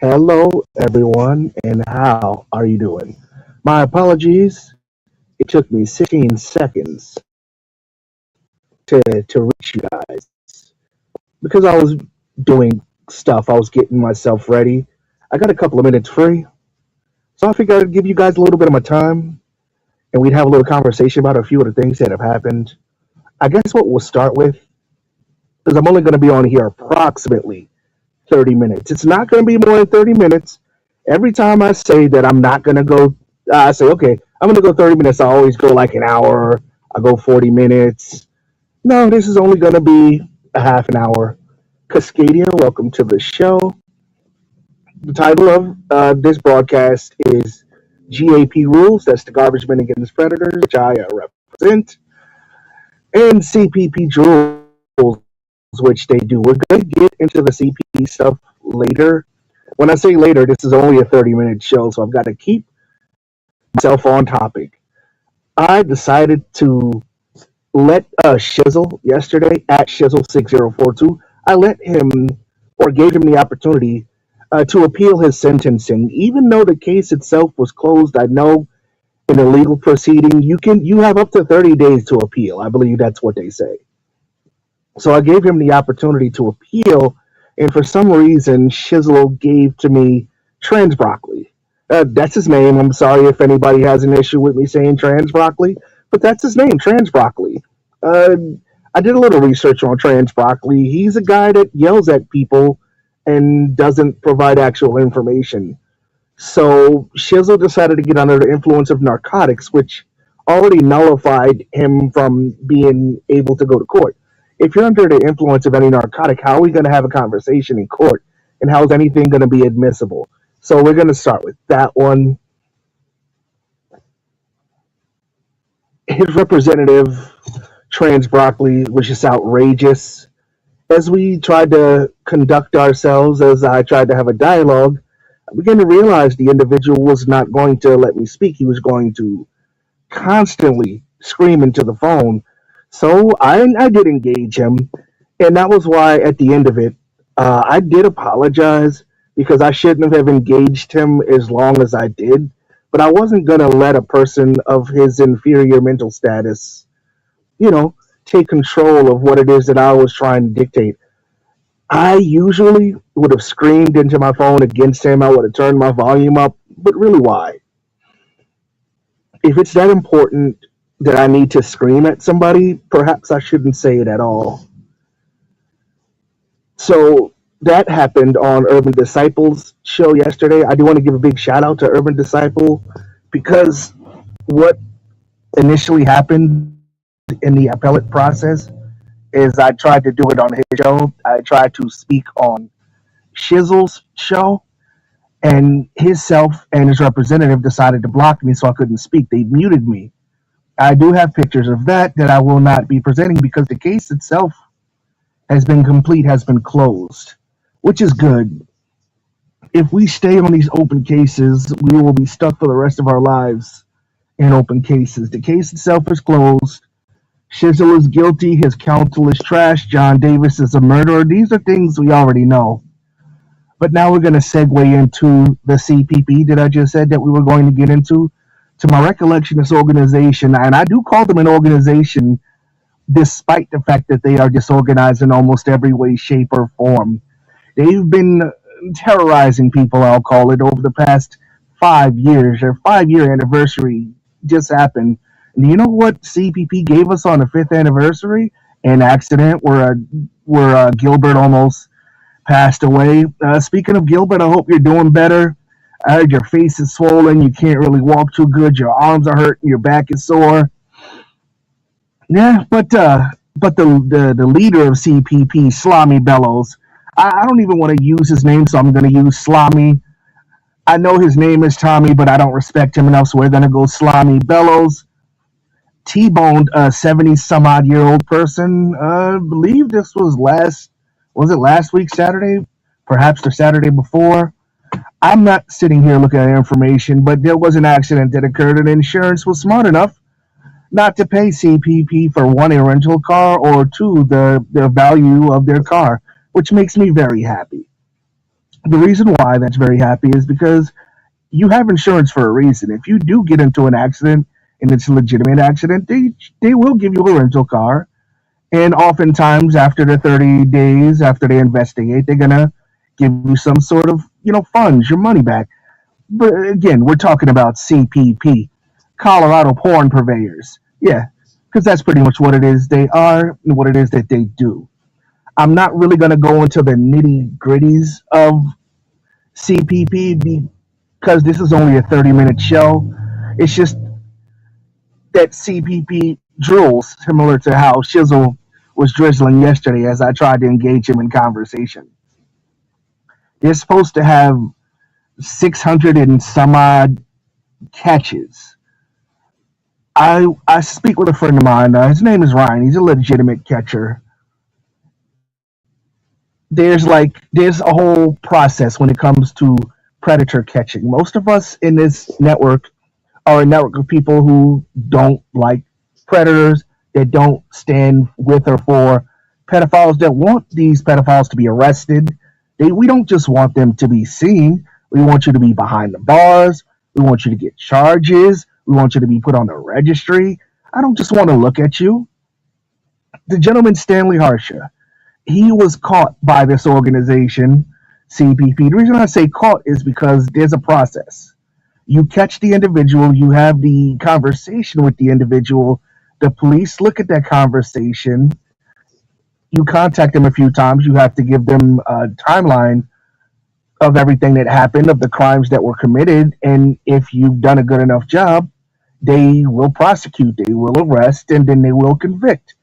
Hello, everyone, and how are you doing? My apologies. It took me 16 seconds to reach you guys because I was doing stuff. I was getting myself ready. I got a couple of minutes free, so I figured I'd give you guys a little bit of my time and we'd have a little conversation about a few of the things that have happened. I guess what we'll start with is I'm only going to be on here approximately 30 minutes. It's not going to be more than 30 minutes. Every time I say that I'm not going to go, I say, okay, I'm going to go 30 minutes. I always go like an hour. I go 40 minutes. No, this is only going to be a half an hour. Cascadia, welcome to the show. The title of this broadcast is GAP Rules. That's the Garbage Men Against Predators, which I represent. And CPP Drools, which they do. We're going to get into the CPP stuff later. When I say later, this is only a 30-minute show, so I've got to keep myself on topic. I decided to let Shizzle yesterday at Shizzle6042. I let him or gave him the opportunity to appeal his sentencing, even though the case itself was closed. I know in a legal proceeding you have up to 30 days to appeal. I believe that's what they say. So I gave him the opportunity to appeal, and for some reason, Shizzle gave to me Trans Broccoli. That's his name. I'm sorry if anybody has an issue with me saying Trans Broccoli, but that's his name, Trans Broccoli. I did a little research on Trans Broccoli. He's a guy that yells at people and doesn't provide actual information. So Shizzle decided to get under the influence of narcotics, which already nullified him from being able to go to court. If you're under the influence of any narcotic, how are we going to have a conversation in court? And how is anything going to be admissible? So we're going to start with that one. His representative, Trans Broccoli, was just outrageous. As we tried to conduct ourselves, as I tried to have a dialogue, I began to realize the individual was not going to let me speak. He was going to constantly scream into the phone. So I did engage him, and that was why at the end of it, I did apologize because I shouldn't have engaged him as long as I did. But I wasn't going to let a person of his inferior mental status, take control of what it is that I was trying to dictate. I usually would have screamed into my phone against him. I would have turned my volume up, but really, why? If it's that important that I need to scream at somebody, perhaps I shouldn't say it at all. So that happened on Urban Disciples' show yesterday. I do want to give a big shout out to Urban Disciple because what initially happened in the appellate process is I tried to do it on his show. I tried to speak on Shizzle's show, and himself and his representative decided to block me so I couldn't speak. They muted me. I do have pictures of that I will not be presenting because the case itself has been closed, which is good. If we stay on these open cases, we will be stuck for the rest of our lives in open cases. The case itself is closed. Shizzle is guilty. His counsel is trash. John Davis is a murderer. These are things we already know. But now we're going to segue into the CPP that I just said that we were going to get into. To my recollection, this organization, and I do call them an organization despite the fact that they are disorganized in almost every way, shape, or form. They've been terrorizing people, I'll call it, over the past 5 years. Their 5-year anniversary just happened. And you know what CPP gave us on the 5th anniversary? An accident where Gilbert almost passed away. Speaking of Gilbert, I hope you're doing better. Your face is swollen. You can't really walk too good. Your arms are hurting. Your back is sore. Yeah, but the leader of CPP, Slamy Bellows, I don't even want to use his name, so I'm going to use Slamy. I know his name is Tommy, but I don't respect him enough, so we're going to go Slamy Bellows. T-boned a 70-some-odd-year-old person. I believe this was last week Saturday? Perhaps the Saturday before. I'm not sitting here looking at information, but there was an accident that occurred, and insurance was smart enough not to pay CPP for one, a rental car, or two, the value of their car, which makes me very happy. The reason why that's very happy is because you have insurance for a reason. If you do get into an accident and it's a legitimate accident, they will give you a rental car. And oftentimes, after the 30 days, after they investigate, they're gonna give you some sort of funds, your money back. But again, we're talking about CPP, Colorado porn purveyors. Yeah, because that's pretty much what it is they are and what it is that they do. I'm not really gonna go into the nitty gritties of CPP because this is only a 30-minute show. It's just that CPP drools, similar to how Shizzle was drizzling yesterday as I tried to engage him in conversation. They're supposed to have 600 and some odd catches. I speak with a friend of mine. His name is Ryan. He's a legitimate catcher. There's a whole process when it comes to predator catching. Most of us in this network are a network of people who don't like predators, that don't stand with or for pedophiles, that want these pedophiles to be arrested. We don't just want them to be seen. We want you to be behind the bars. We want you to get charges. We want you to be put on the registry. I don't just want to look at you. The gentleman Stanley Harsha, he was caught by this organization, CPP. The reason I say caught is because there's a process. You catch the individual, you have the conversation with the individual, the police look at that conversation, you contact them a few times, you have to give them a timeline of everything that happened, of the crimes that were committed, and if you've done a good enough job, they will prosecute, they will arrest, and then they will convict.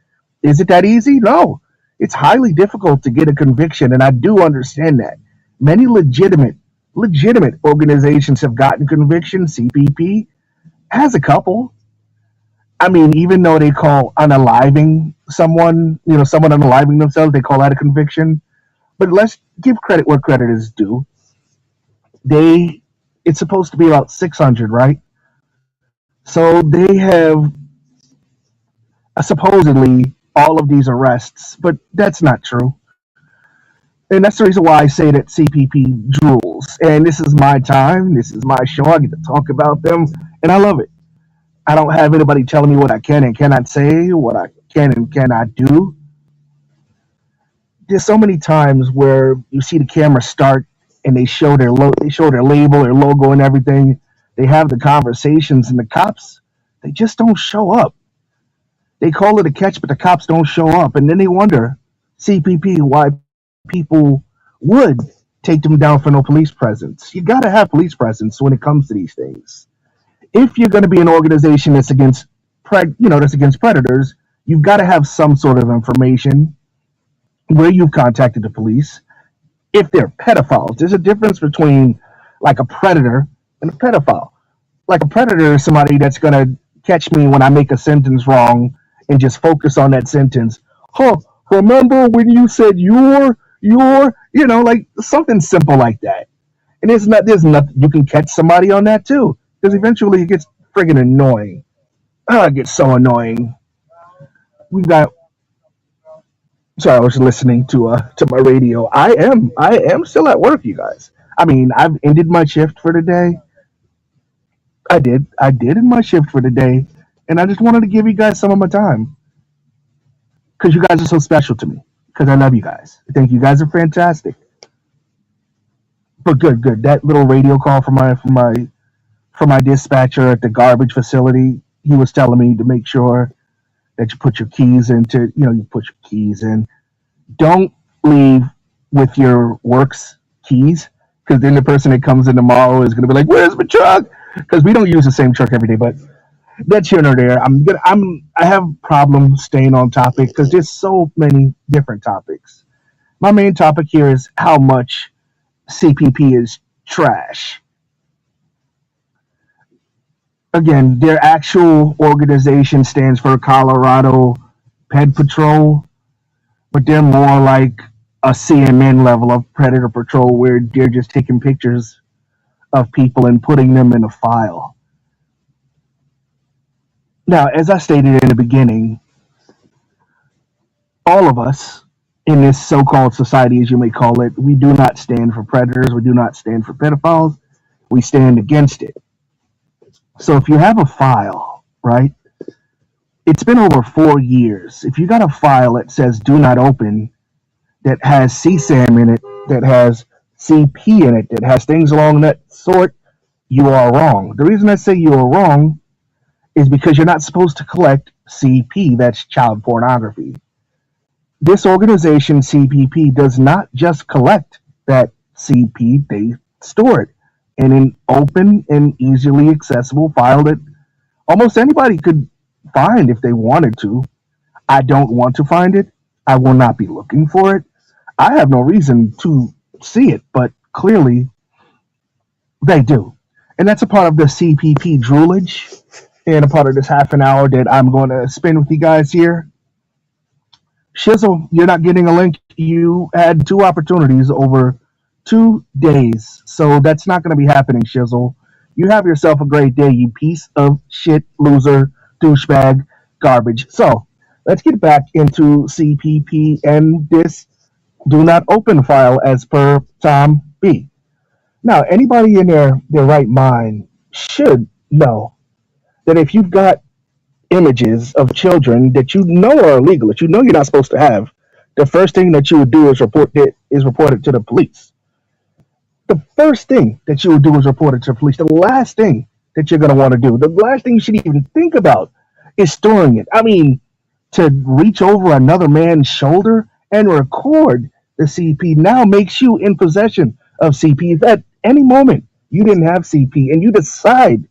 Is it that easy? No. It's highly difficult to get a conviction, and I do understand that. Many legitimate organizations have gotten convictions. CPP has a couple. I mean, even though they call unaliving someone, someone unaliving themselves, they call that a conviction. But let's give credit where credit is due. They, it's supposed to be about 600, right? So they have supposedly all of these arrests, but that's not true. And that's the reason why I say that CPP drools. And this is my time. This is my show. I get to talk about them, and I love it. I don't have anybody telling me what I can and cannot say, what I can and cannot do. There's so many times where you see the camera start and they show their label, their logo, and everything. They have the conversations, and the cops, they just don't show up. They call it a catch, but the cops don't show up, and then they wonder, CPP, why people would take them down for no police presence. You got to have police presence when it comes to these things. If you're going to be an organization that's against, that's against predators, you've got to have some sort of information where you've contacted the police. If they're pedophiles, there's a difference between like a predator and a pedophile. Like a predator is somebody that's going to catch me when I make a sentence wrong and just focus on that sentence. Huh, remember when you said like something simple like that. And there's nothing, you can catch somebody on that too. Because eventually it gets friggin' annoying. Oh, it gets so annoying. We've got, sorry, I was listening to my radio. I am still at work, you guys. I mean, I've ended my shift for the day. I did end my shift for the day, and I just wanted to give you guys some of my time because you guys are so special to me. Because I love you guys. I think you guys are fantastic. But good. That little radio call from my dispatcher at the garbage facility. He was telling me to make sure that you put your keys into, you put your keys in. Don't leave with your works keys because then the person that comes in tomorrow is going to be like, "Where's my truck?" Because we don't use the same truck every day. But that's here nor there. I have problems staying on topic because there's so many different topics. My main topic here is how much CPP is trash. Again, their actual organization stands for Colorado Ped Patrol, but they're more like a CNN level of Predator Patrol where they're just taking pictures of people and putting them in a file. Now, as I stated in the beginning, all of us, in this so-called society, as you may call it. We do not stand for predators. We do not stand for pedophiles. We stand against it. So if you have a file, right, it's been over 4 years. If you got a file that says do not open, that has CSAM in it, that has CP in it, that has things along that sort, you are wrong. The reason I say you are wrong is because you're not supposed to collect CP, that's child pornography. This organization, CPP, does not just collect that CP, they store it in an open and easily accessible file that almost anybody could find if they wanted to. I don't want to find it. I will not be looking for it. I have no reason to see it, but clearly they do. And that's a part of the CPP droolage and a part of this half an hour that I'm going to spend with you guys here. Shizzle, you're not getting a link. You had two opportunities over 2 days. So that's not going to be happening, Shizzle. You have yourself a great day, you piece of shit, loser, douchebag, garbage. So let's get back into CPP and this do not open file as per Tom B. Now, anybody in their right mind should know that if you've got images of children that you know are illegal, that you know you're not supposed to have, the first thing that you would do is report it to the police. The first thing that you would do is report it to the police. The last thing that you're going to want to do, the last thing you should even think about is storing it. I mean, to reach over another man's shoulder and record the CP now makes you in possession of CP. If at any moment you didn't have CP and you decide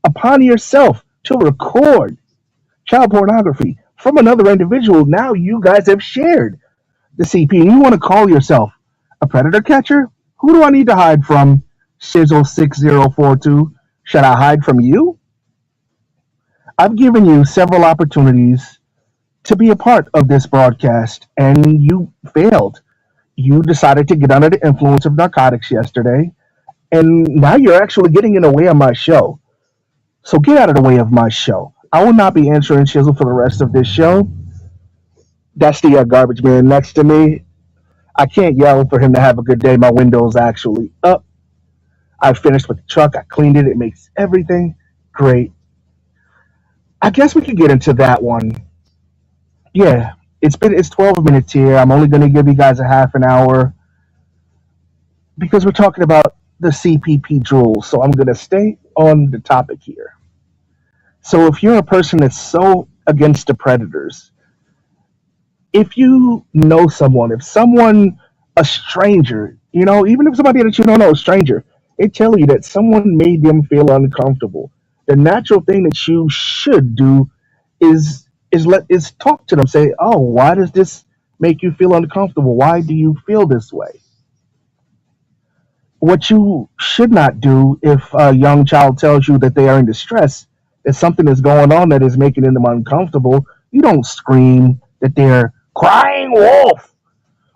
upon yourself to record child pornography from another individual, now you guys have shared the CP and you want to call yourself a predator catcher? Who do I need to hide from? Shizzle6042. Should I hide from you? I've given you several opportunities to be a part of this broadcast and you failed. You decided to get under the influence of narcotics yesterday, and now you're actually getting in the way of my show. So get out of the way of my show. I will not be answering Shizzle for the rest of this show. That's the garbage man next to me. I can't yell for him to have a good day. My window's actually up. I finished with the truck. I cleaned it. It makes everything great. I guess we could get into that one. Yeah, it's 12 minutes here. I'm only going to give you guys a half an hour because we're talking about the CPP drools. So I'm going to stay on the topic here. So if you're a person that's so against the predators, if you know someone, if someone, a stranger, even if somebody that you don't know, a stranger, they tell you that someone made them feel uncomfortable, the natural thing that you should do is talk to them. Say, oh, why does this make you feel uncomfortable? Why do you feel this way? What you should not do if a young child tells you that they are in distress, that something is going on that is making them uncomfortable, you don't scream that they're crying wolf.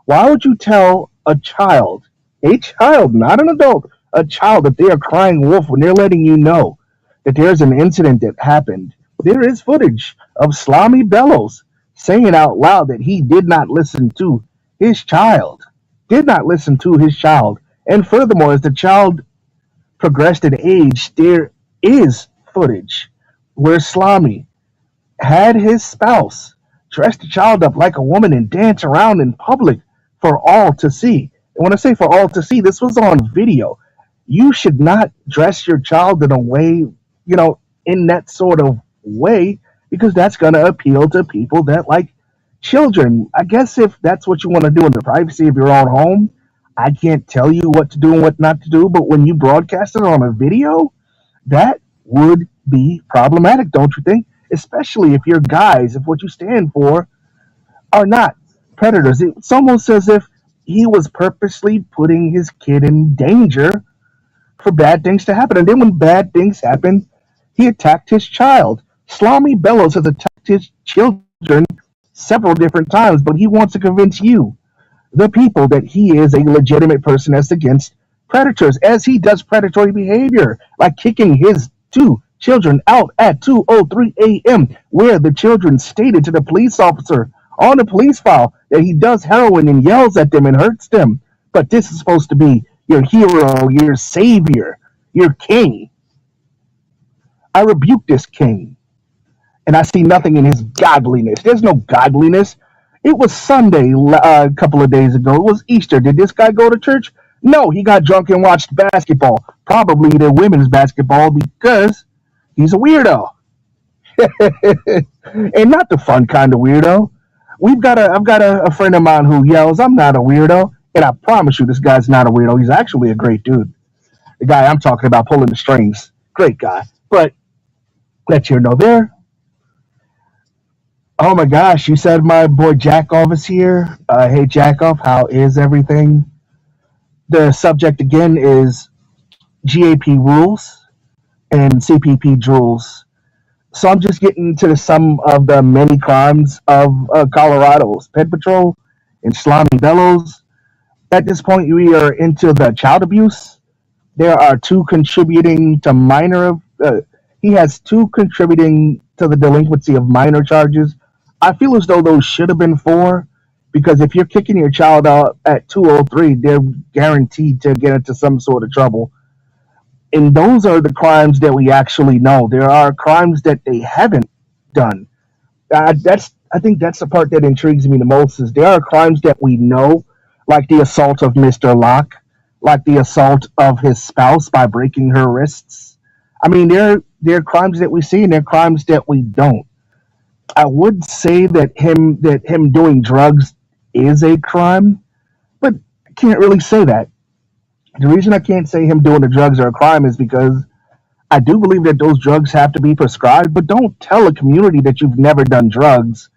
Why would you tell a child, not an adult, a child that they are crying wolf when they're letting you know that there's an incident that happened? There is footage of Slimy Bellows saying out loud that he did not listen to his child, did not listen to his child. And furthermore, as the child progressed in age, there is footage where Slimy had his spouse dress the child up like a woman and dance around in public for all to see. And when I say for all to see, this was on video. You should not dress your child in a way, in that sort of way, because that's going to appeal to people that like children. I guess if that's what you want to do in the privacy of your own home, I can't tell you what to do and what not to do. But when you broadcast it on a video, that would be problematic, don't you think? Especially if you're guys, if what you stand for are not predators. It's almost as if he was purposely putting his kid in danger for bad things to happen. And then when bad things happen, he attacked his child. Slimy Bellows has attacked his children several different times, but he wants to convince you, the people, that he is a legitimate person that's against predators, as he does predatory behavior, like kicking his two children out at 2:03 a.m., where the children stated to the police officer, on the police file that he does heroin and yells at them and hurts them. But this is supposed to be your hero, your savior, your king. I rebuke this king, and I see nothing in his godliness. There's no godliness. It was Sunday a couple of days ago. It was Easter. Did this guy go to church? No, he got drunk and watched basketball, probably the women's basketball, because he's a weirdo. And not the fun kind of weirdo. I've got a friend of mine who yells, "I'm not a weirdo," and I promise you, this guy's not a weirdo. He's actually a great dude. The guy I'm talking about pulling the strings, great guy. But that's here no there. Oh my gosh, you said my boy Jackoff is here. Hey Jackoff, how is everything? The subject again is GAP rules and CPP drools. So I'm just getting to some of the many crimes of Colorado's Pet Patrol and Slimy Bellows. At this point, we are into the child abuse. There are two contributing to minor. He has two contributing to the delinquency of minor charges. I feel as though those should have been four, because if you're kicking your child out at 203, they're guaranteed to get into some sort of trouble. And those are the crimes that we actually know. There are crimes that they haven't done. I think that's the part that intrigues me the most. Is there are crimes that we know, like the assault of Mr. Locke, like the assault of his spouse by breaking her wrists. I mean, there are crimes that we see and there are crimes that we don't. I would say that him doing drugs is a crime, but I can't really say that. The reason I can't say him doing the drugs are a crime is because I do believe that those drugs have to be prescribed, but don't tell a community that you've never done drugs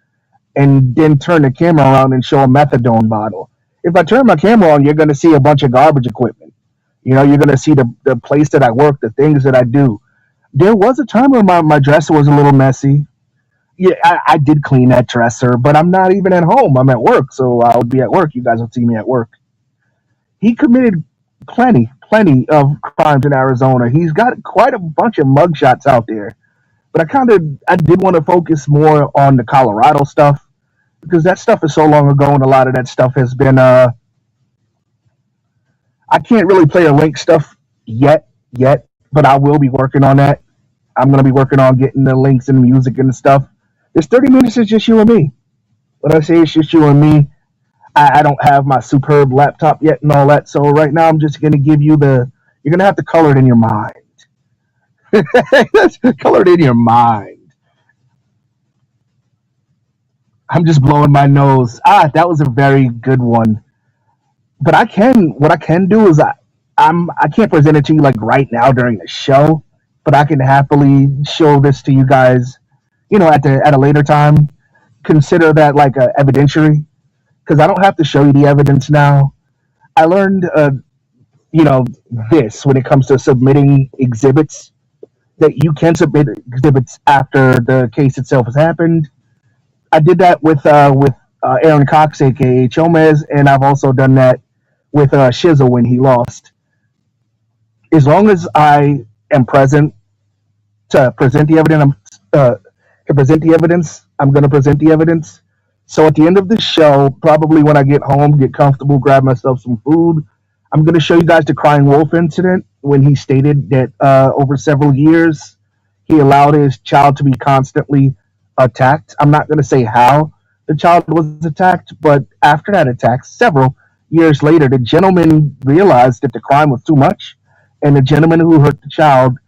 and then turn the camera around and show a methadone bottle. If I turn my camera on, you're going to see a bunch of garbage equipment. You're going to see the place that I work, the things that I do. There was a time where my dresser was a little messy. Yeah, I did clean that dresser, but I'm not even at home. I'm at work, so I would be at work. You guys would see me at work. He committed plenty of crimes in Arizona. He's got quite a bunch of mugshots out there. But I did want to focus more on the Colorado stuff because that stuff is so long ago, and a lot of that stuff has been. I can't really play a link stuff yet, but I will be working on that. I'm gonna be working on getting the links and music and stuff. This 30 minutes is just you and me. When I say it's just you and me, I don't have my superb laptop yet and all that. So right now I'm just gonna give you you're gonna have to color it in your mind. Color it in your mind. I'm just blowing my nose. That was a very good one. But what I can do is I can't present it to you like right now during the show, but I can happily show this to you guys, at a later time. Consider that like a evidentiary, because I don't have to show you the evidence now. I learned, you know, this when it comes to submitting exhibits, that you can submit exhibits after the case itself has happened. I did that with Aaron Cox, aka Chomez, and I've also done that with Shizzle when he lost. As long as I am present to present the evidence, I'm going to present the evidence. So at the end of the show, probably when I get home, get comfortable, grab myself some food, I'm going to show you guys the crying wolf incident when he stated that over several years he allowed his child to be constantly attacked. I'm not going to say how the child was attacked, but after that attack, several years later, the gentleman realized that the crime was too much, and the gentleman who hurt the child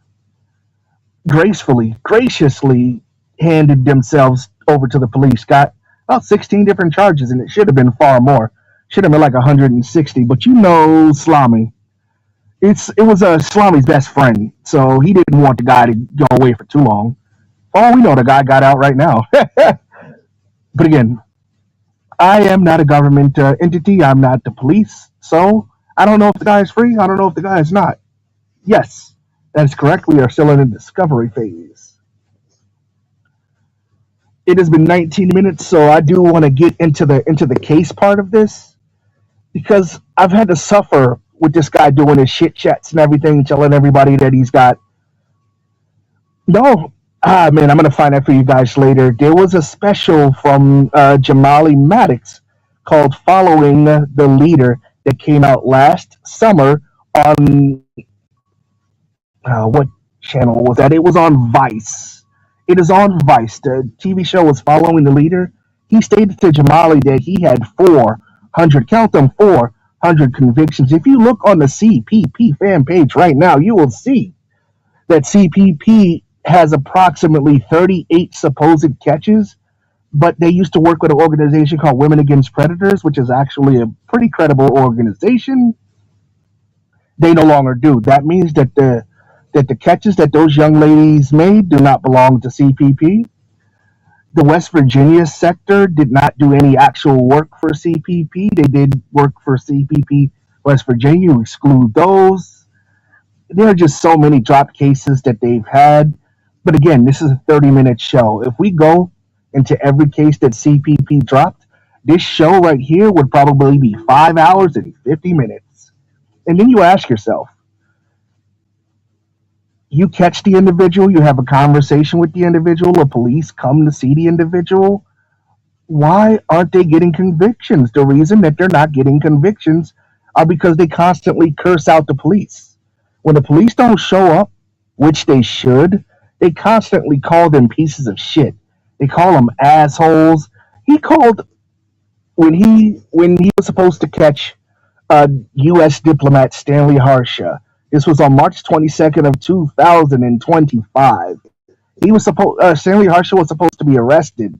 graciously handed themselves over to the police. Got about 16 different charges, and it should have been far more. Should have been like 160. But you know, Slamy, it was Slamy's best friend, so he didn't want the guy to go away for too long. For all we know, the guy got out right now. But again, I am not a government entity. I'm not the police, so I don't know if the guy is free. I don't know if the guy is not. Yes, that is correct. We are still in the discovery phase. It has been 19 minutes, so I do want to get into the case part of this, because I've had to suffer with this guy doing his shit chats and everything, telling everybody that he's got. No, Man, I'm gonna find that for you guys later. There was a special from Jamali Maddox called "Following the Leader" that came out last summer on what channel was that? It was on Vice. It is on Vice. The TV show was "Following the Leader." He stated to Jamali that he had 400, count them, 400 convictions. If you look on the CPP fan page right now, you will see that CPP has approximately 38 supposed catches, but they used to work with an organization called Women Against Predators, which is actually a pretty credible organization. They no longer do. That means that the catches that those young ladies made do not belong to CPP. The West Virginia sector did not do any actual work for CPP. They did work for CPP West Virginia. You exclude those. There are just so many drop cases that they've had. But again, this is a 30-minute show. If we go into every case that CPP dropped, this show right here would probably be 5 hours and 50 minutes. And then you ask yourself, you catch the individual, you have a conversation with the individual, the police come to see the individual. Why aren't they getting convictions? The reason that they're not getting convictions are because they constantly curse out the police. When the police don't show up, which they should, they constantly call them pieces of shit. They call them assholes. He called when he was supposed to catch U.S. diplomat Stanley Harsha. This was on March 22nd of 2025. Stanley Harsha was supposed to be arrested,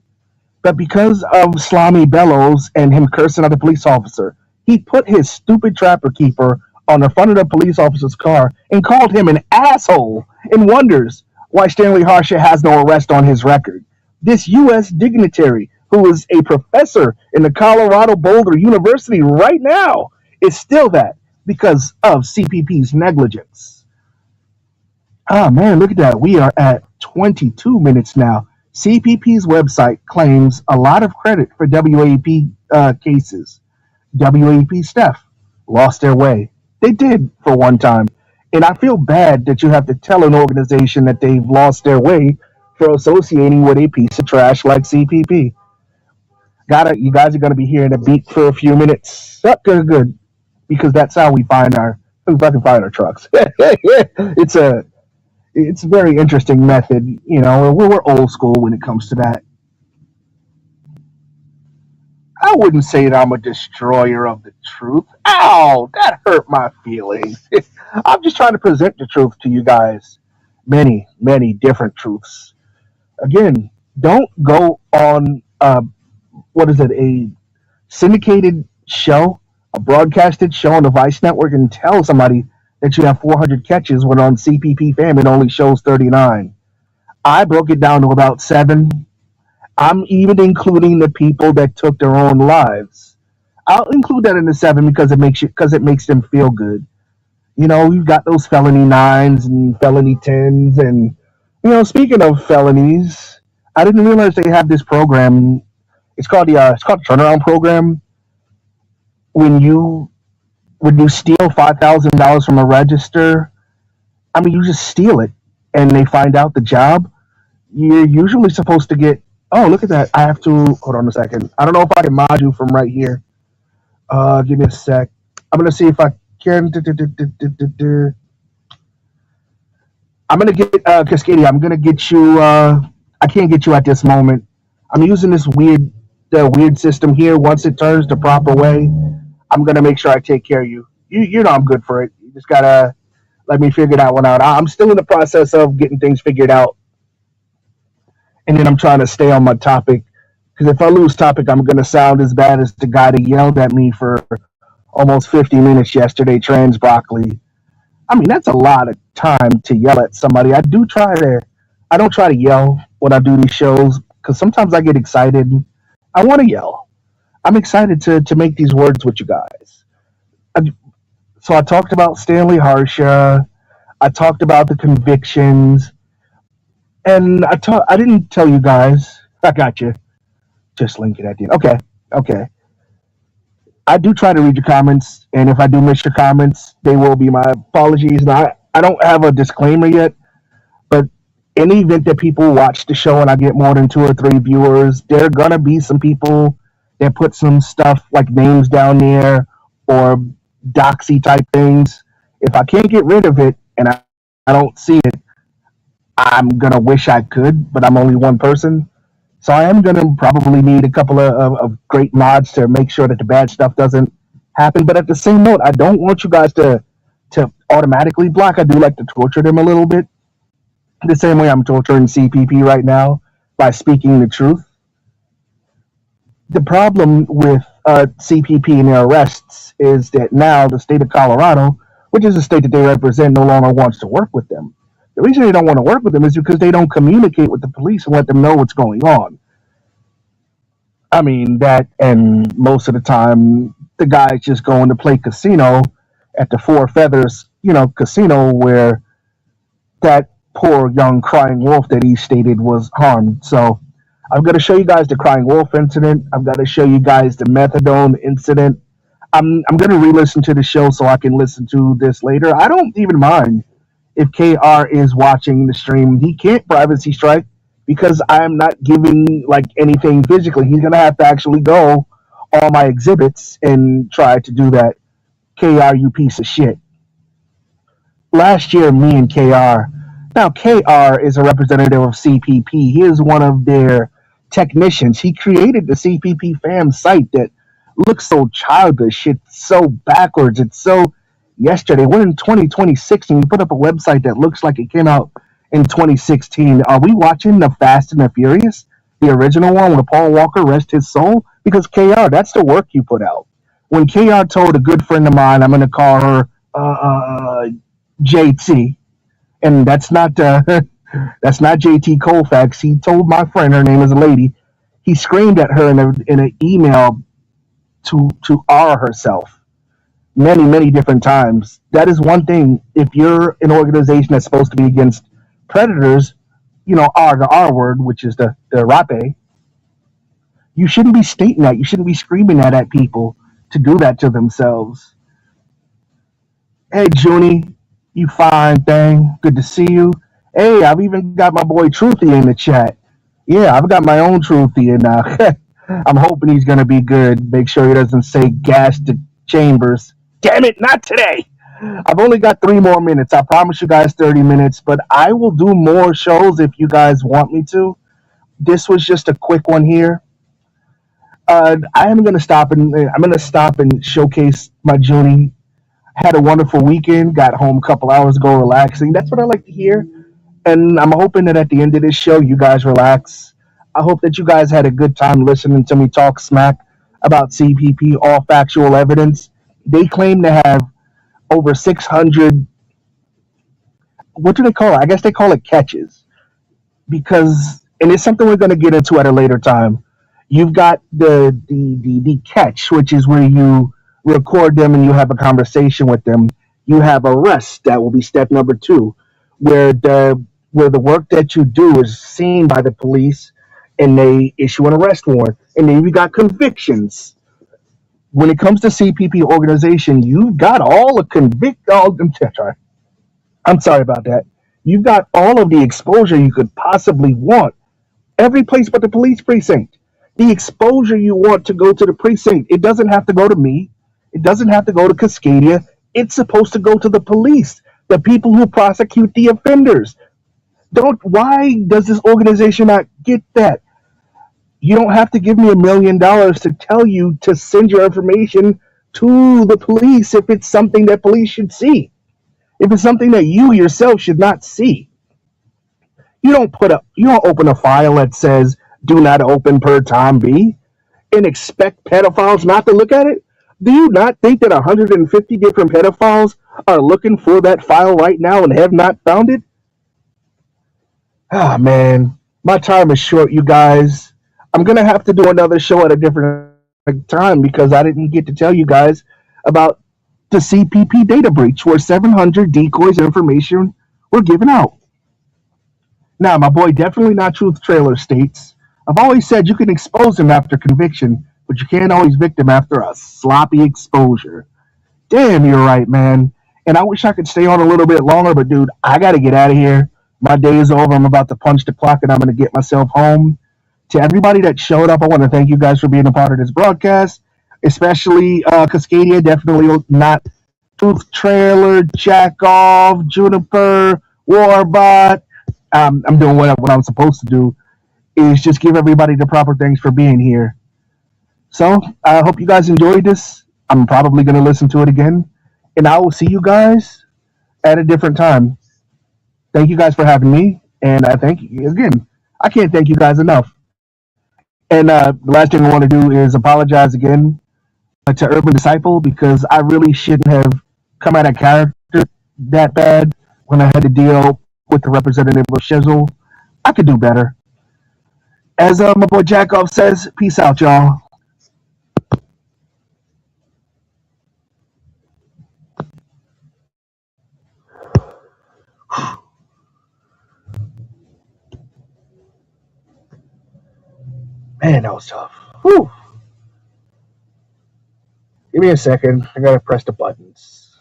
but because of Slamy Bellows and him cursing at the police officer, he put his stupid trapper keeper on the front of the police officer's car and called him an asshole and wonders why Stanley Harsha has no arrest on his record. This U.S. dignitary, who is a professor in the Colorado Boulder University right now, is still that because of CPP's negligence. Ah, man, look at that. We are at 22 minutes now. CPP's website claims a lot of credit for WAP cases. WAP staff lost their way. They did for one time. And I feel bad that you have to tell an organization that they've lost their way for associating with a piece of trash like CPP. You guys are gonna be hearing a beat for a few minutes. Oh, good, good, because that's how we fucking find our trucks. It's a very interesting method. We're old school when it comes to that. I wouldn't say that I'm a destroyer of the truth. Ow, that hurt my feelings. I'm just trying to present the truth to you guys. Many, many different truths. Again, don't go on what is it, a syndicated show, a broadcasted show on the Vice Network and tell somebody that you have 400 catches when on CPP Fam it only shows 39. I broke it down to about 7. I'm even including the people that took their own lives. I'll include that in the 7 because it makes them feel good. You've got those felony 9s and felony 10s, and speaking of felonies, I didn't realize they have this program. It's called the turnaround program. When you steal $5,000 from a register, I mean you just steal it, and they find out the job. You're usually supposed to get. Oh, look at that! I have to hold on a second. I don't know if I can mod you from right here. Give me a sec. I'm gonna see if I can. I'm gonna get Cascadia. I'm gonna get you. I can't get you at this moment. I'm using this weird system here. Once it turns the proper way, I'm gonna make sure I take care of you. You know I'm good for it. You just gotta let me figure that one out. I'm still in the process of getting things figured out, and then I'm trying to stay on my topic. Because if I lose topic, I'm gonna sound as bad as the guy that yelled at me for almost 50 minutes yesterday. Trans broccoli. I mean, that's a lot of time to yell at somebody. I don't try to yell when I do these shows because sometimes I get excited. I want to yell. I'm excited to make these words with you guys. I, so I talked about Stanley Harsha. I talked about the convictions, and I didn't tell you guys. I got you. Just link it at the end. Okay, okay. I do try to read your comments, and if I do miss your comments, they will be my apologies. And I don't have a disclaimer yet, but In the event that people watch the show and I get more than 2 or 3 viewers, there are gonna be some people that put some stuff like names down there or doxy type things. If I can't get rid of it and I don't see it, I'm gonna wish I could, but I'm only one person. So I am gonna probably need a couple of great mods to make sure that the bad stuff doesn't happen. But at the same note, I don't want you guys to automatically block. I do like to torture them a little bit, the same way I'm torturing CPP right now by speaking the truth. The problem with CPP and their arrests is that now the state of Colorado, which is the state that they represent, no longer wants to work with them. The reason they don't want to work with them is because they don't communicate with the police and let them know what's going on. I mean, that, and most of the time, the guys just going to play casino at the Four Feathers, casino where that poor young crying wolf that he stated was harmed. So I'm going to show you guys the crying wolf incident. I'm going to show you guys the methadone incident. I'm going to re-listen to the show so I can listen to this later. I don't even mind if KR is watching the stream. He can't privacy strike because I'm not giving like anything physically. He's going to have to actually go all my exhibits and try to do that. KR, you piece of shit. Last year, me and KR. Now, KR is a representative of CPP. He is one of their technicians. He created the CPP fam site that looks so childish. It's so backwards. It's so yesterday. We're in 2026, and you put up a website that looks like it came out in 2016. Are we watching The Fast and the Furious, the original one with Paul Walker, rest his soul? Because KR, that's the work you put out. When KR told a good friend of mine, I'm going to call her JT, and that's not JT Colfax. He told my friend, her name is a lady. He screamed at her in an email to R herself many different times. That is one thing. If you're an organization that's supposed to be against predators, R, the R word, which is the rape, you shouldn't be stating that. You shouldn't be screaming that at people to do that to themselves. Hey, Junie, you fine thing. Good to see you. Hey, I've even got my boy Truthy in the chat. Yeah, I've got my own Truthy, and I'm hoping he's going to be good. Make sure he doesn't say gas to chambers. Damn it, not today. I've only got 3 more minutes. I promise you guys 30 minutes, but I will do more shows if you guys want me to. This was just a quick one here. I am going to stop and showcase my Junie. Had a wonderful weekend. Got home a couple hours ago, relaxing. That's what I like to hear. And I'm hoping that at the end of this show, you guys relax. I hope that you guys had a good time listening to me talk smack about CPP, all factual evidence. They claim to have over 600, what do they call it? I guess they call it catches. Because, and it's something we're going to get into at a later time. You've got the catch, which is where you record them and you have a conversation with them. You have arrest, that will be step number 2, where the work that you do is seen by the police and they issue an arrest warrant. And then you got convictions. When it comes to CPP organization, you've got all the I'm sorry about that. You've got all of the exposure you could possibly want. Every place but the police precinct. The exposure you want to go to the precinct. It doesn't have to go to me. It doesn't have to go to Cascadia. It's supposed to go to the police, the people who prosecute the offenders. Why does this organization not get that? You don't have to give me $1 million to tell you to send your information to the police if it's something that police should see. If it's something that you yourself should not see. You don't open a file that says do not open per Tom B and expect pedophiles not to look at it. Do you not think that 150 different pedophiles are looking for that file right now and have not found it? Ah, man, my time is short, you guys. I'm going to have to do another show at a different time because I didn't get to tell you guys about the CPP data breach where 700 decoys information were given out. Now, my boy Definitely Not Truth Trailer states, I've always said you can expose him after conviction, but you can't always victim after a sloppy exposure. Damn, you're right, man. And I wish I could stay on a little bit longer, but dude, I got to get out of here. My day is over. I'm about to punch the clock and I'm going to get myself home. To everybody that showed up, I want to thank you guys for being a part of this broadcast, especially Cascadia, definitely not Truth Trailer, Jack Off, Juniper, Warbot. I'm doing what I'm supposed to do, is just give everybody the proper thanks for being here. So I hope you guys enjoyed this. I'm probably going to listen to it again, and I will see you guys at a different time. Thank you guys for having me, and I thank you again. I can't thank you guys enough. And the last thing I want to do is apologize again to Urban Disciple because I really shouldn't have come out of character that bad when I had to deal with the representative of Shizzle. I could do better. As my boy Jackoff says, peace out, y'all. Man, that was tough. Whew. Give me a second. I gotta press the buttons.